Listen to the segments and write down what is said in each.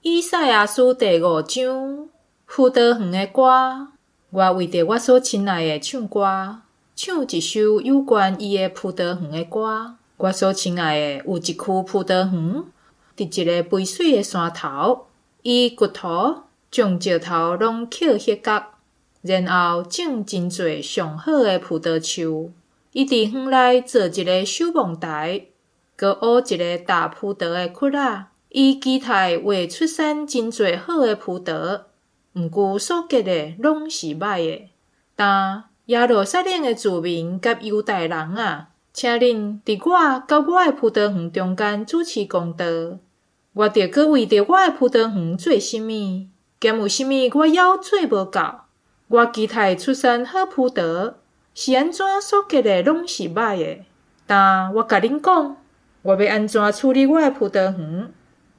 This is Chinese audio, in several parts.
以赛亚书第5章，葡萄园的歌。我为着我所亲爱的唱歌，唱一首有关伊的葡萄园的歌。我所亲爱的有一区葡萄园，伫一个肥水的山头，伊骨头将石头拢刻迄角，然后种真侪上好的葡萄树。伊伫园内做一个守望台，搁挖一个大葡萄的窟仔。伊期待会出产真侪好的葡萄，毋过所结的拢是歹的。但耶路撒冷的住民甲犹大人啊，请恁伫我甲我的葡萄园中间主持公道。我着搁为着我的葡萄园做甚物？兼有甚物我还做无够？我期待出产好葡萄，是安怎所结的拢是歹的。但我甲恁讲，我要安怎处理我的葡萄园？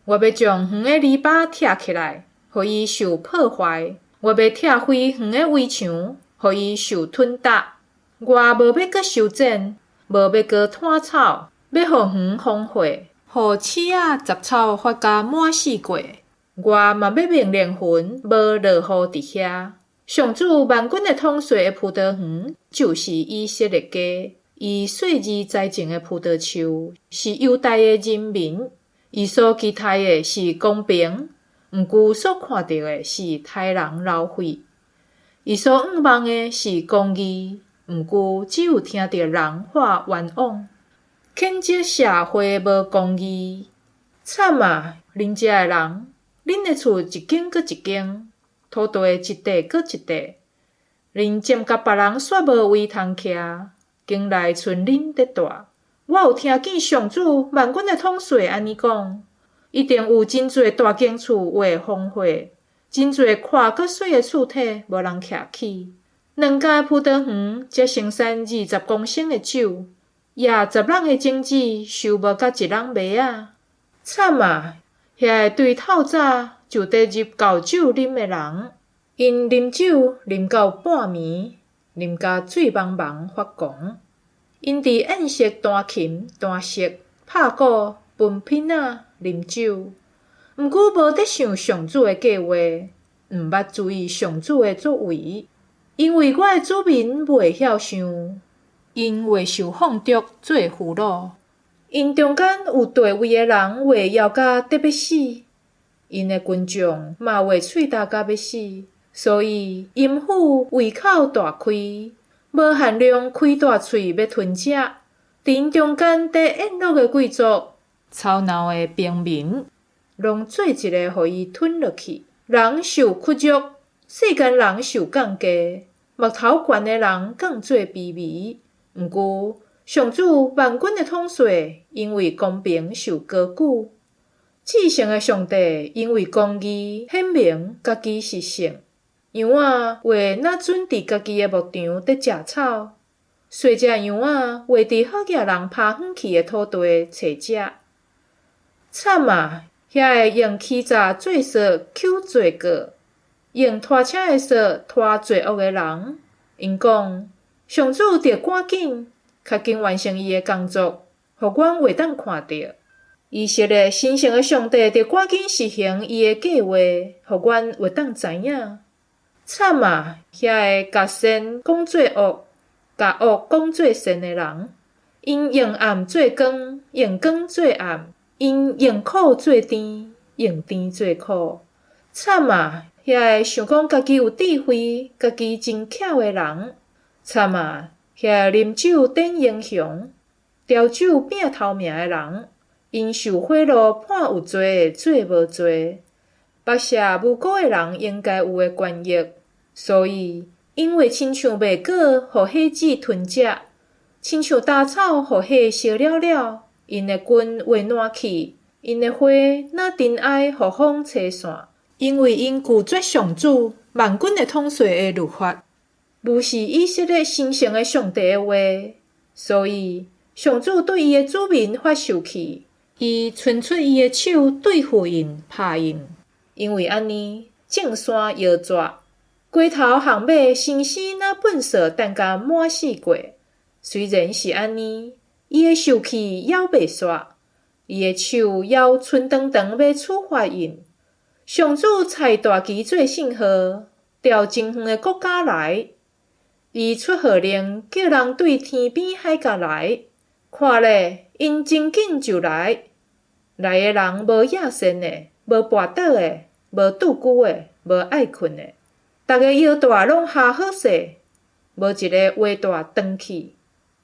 我要将园的篱笆拆起来，互伊受破坏；我要拆毁园的围墙，互伊受吞踏。我无要搁修剪，无要搁摊草，要互园荒废，互刺仔杂草发甲满四界。我嘛要命令云无落雨伫遐。上主万军的统帅的葡萄园，就是以色列家，伊细枝栽种的葡萄树，是犹大的人民。伊所期待的是公平，毋过所看到的是刣人流血；伊所仰望的是公义，毋过只有听到人话冤枉。谴责社会无公义，惨啊！恁遮的人，恁的厝一间搁一间，土地一地搁一地，恁占甲别人煞无位通徛，境内剩恁伫住。我有听见上主万军的统帅安尼讲，一定有真侪大间厝会荒废，真侪看搁水的厝体无人徛起。2家葡萄园才生产20公升的酒，也10人的种子收无甲1人麦啊！惨啊！遐个对透早就得入厚酒啉的人，因啉酒啉到半暝，啉甲醉茫茫发狂。因伫宴席弹琴、弹瑟、拍鼓、分品仔、啉酒，毋过无得想上主的计划，毋捌注意上主的作为。因为我的子民袂晓想，因会受放逐做俘虏。因中间有地位的人会枵甲得要死，因的军将嘛会喙焦甲要死，所以阴府胃口大开。无限量开大喙要吞食，伫因中间得宴乐的贵族、吵闹的平民，拢做一个，互伊吞落去。人受屈辱，世间人受降价，目头悬的人更做卑微。毋过，上主万军的统帅，因为公平受高举；至圣的上帝，因为公义显明家己是圣。羊仔会若准伫家己的牧场得食草，细只羊仔会伫好野人拍远去的土地找食。惨啊！遐个用欺诈做说求罪过，用拖车的说拖罪恶的人，因讲上主得赶紧，较紧完成伊的工作，互阮袂当看到。以色列神圣的上帝得赶紧实行伊的计划，互阮会当知影。惨啊！遐个甲善讲做恶，甲恶讲做善的人，因用暗做光，用光做暗，因用苦做甜，用甜做苦。惨啊！遐个想讲家己有智慧，家己真巧的人。惨啊！遐个啉酒等英雄，调酒拼头命的人，因受贿赂判有罪做无罪。剥削无辜的人应该有的权益，所以因为亲像麦果，互火子吞食，亲像大草，互火烧了了，因的根会烂去，因的花若尘埃，互风吹散。因为因拒绝上主万军的统帅的律法，无视以色列神圣的上帝的话，所以上主对伊的子民发受气，伊伸出伊的手对付因，拍因。因为安尼，正山摇绝，街头巷尾生生若粪扫等甲满四界。虽然是安尼，伊的受气还袂煞，伊的手还春长长要处罚因。上主差大旗做信号，调真远的国家来。伊出号令，叫人对天边海角来。看咧，因真紧就来。来的人无野生的，无跋倒的，无拄久的，无爱困的。逐个腰带拢下好势，无一个话大断去。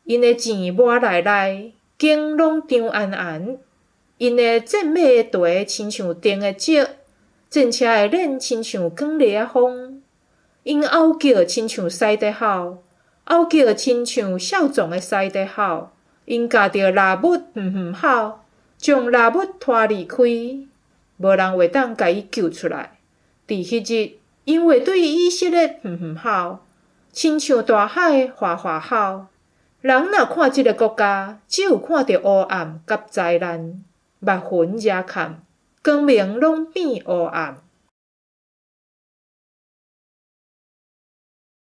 因的钱抹来，经拢张安。因的战马的蹄亲像电的石，战车的链亲像光烈的风。因嗷叫亲像狮在吼，嗷叫亲像少壮的狮在吼。因夹着蜡物吼，将蜡物拖离开，无人会当甲伊救出来。伫迄日，因为对以色列吼，亲像大海哗吼。人若看即个国家，只有看到黑暗甲灾难，目魂也暗，光明拢变黑暗。